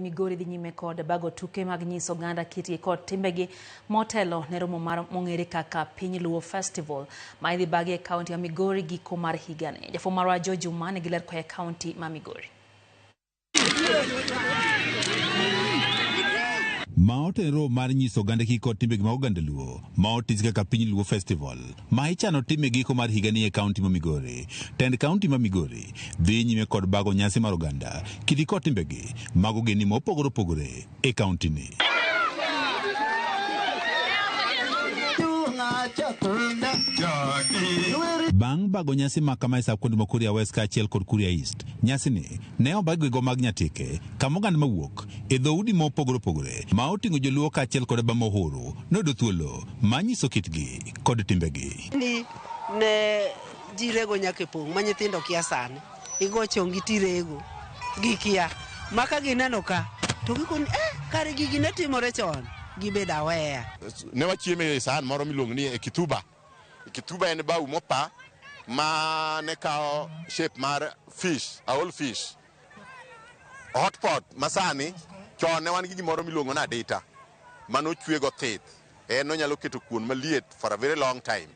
Migori dhi nyime kod bago tuke mag nyiso oganda kitgi kod timbegi motelo ne romo mar mong'ere kaka Piny Luo Festival ma idhi bagi e kaunti ya Migori giko mar higani. Jafwambo marwa Joe Juma nigi ler koa e kaunti ma Migori. Maotero mar nyiso oganda kitgi kod timbegi mag oganda Luo ma otis kaka Piny Luo Festival ma ichano time giko mar higani e kaunti ma Migori. Tend kaunti ma Migori dhi nyime kod bago nyasi mar oganda kitgi kod timbegi mag ogendni mopogore opogore e kaunti ni. Bang' bago nyasi ma kama e sab kuonde ma Kuria West kaachiel kod Kuria East, nyasi ni ne obagi go mag Nyatike kama oganda mawuok e dhoudi mopogore opogore ma oting'o joluo kaachiel kod Bamahoro noyudo thuolo ma nyiso kitgi kod timbegi. Ne jirego nyaka pong' ma nyithindo kia sani igo chongi tirego gikia maka gineno ka to gikoni kare gigi ne timore chon gibedo aware. Ne wachieme e san moro miluongo ni Kituba. Kituba en bau mopa ma ne kao shape mar fish, a whole fish. Hot pot masani chon ne wan gi gimoro miluongo na data mano chwego thith. En no nyalo keto kuon maliet for a very long time.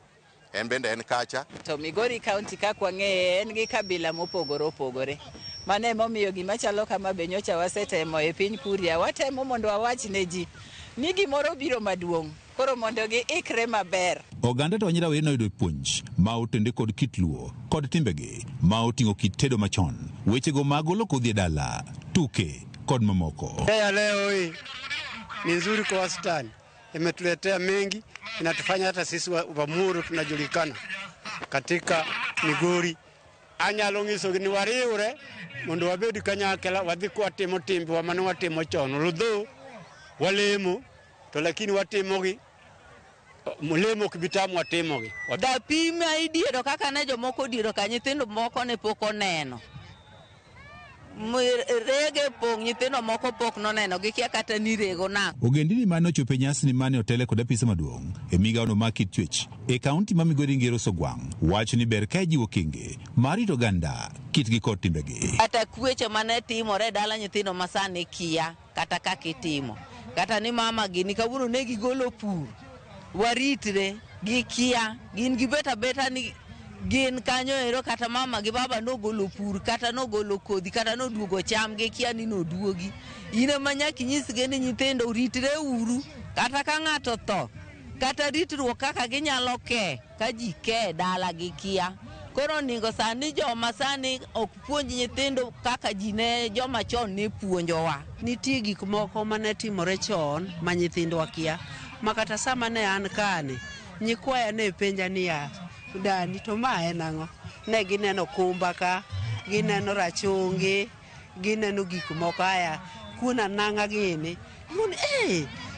En bende en kacha. To Migori County kakwa ng'eye en gi kabila mopogore opogore. Mane momiyo gima chalo kama be nyocha wasetemo e piny Kuria. Watemo mondo wawach ne ji ni gimoro biro maduong'. Koro mondo gi ikre maber. Oganda to nyirawe noyudo puonj ma otende kod kit Luo kod timbegi ma oting'o kit tedo machon. Wechego mag golo kodhi e dala, tuke kod mamoko. Leo hii ni nzuri kwa wastani. Imetuletea mengi, inatufanya hata sisi Wamuru tunajulikana katika Migori. Anyalo nyiso ni wariure mondo wabedi kanyakela wadhi kwatimo timbe wa mano watimo chon. Rudho walemo to lakini watimogi mulemo kibitamu watimogi. Da pima idiero kaka ne jomoko diero ka nyithindo moko ne pok oneno. Rege pong' nyithindo moko pok noneno gikia kata ni rego na. Ogendini mane ochopo e nyasi ni mane otele kod apisa maduong' e migawono mar kit chwech e kaunti ma Migori ngero Sogwang' wacho ni ber ka jiwo kinge mar rito oganda kitgi kod timbegi. Kata kweche mane timore dala nyithindo masani kia kata kaka itimo. Kata ni mama gini kawuono ne gigolo pur waritre gikia gin gibeta ni gin kanyo ero kata mama gi baba nogolo pur kata nogolo kodhi kata noduogo cham gi kia ni noduogi. Ine manyaki nyisge ni nyithindo uritre uru kata ka ng'ato tho kata ritruok kaka ginyalo ke ka ji ke dala gi kia. Koro ningo sani joma sani ok puonj nyithindo kaka ji ne joma chon ne puonjowa. Nitie gik moko mane timore chon ma nyithindwa kia makata sama ne an kane nyikwaya ne penja niya Dani to ma en ang'o? Ne gineno kumba ka, gineno rachungi, gineno gik moko aya kuna nanga gini. Mun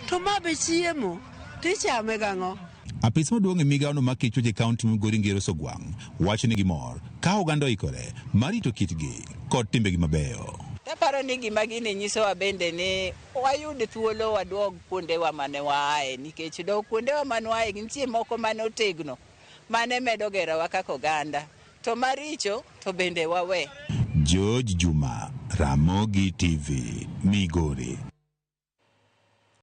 to ma be chiemo tichame gang'o? Apis maduong' e migawono mar kit chwech e kaunti ma Migori ngero Sogwang' wacho ni gimor ka oganda oikore mar rito kitgi kod timbegi mabeyo. Aparo ni gima gini nyisowa bende ni wayud thuolo waduog kuondewa mane waaye nikech dog kuondewa mane waaye nitie moko mane otegno mane medo gerowa kaka oganda to maricho to bende wawe. George Juma, Ramogi TV, Migori.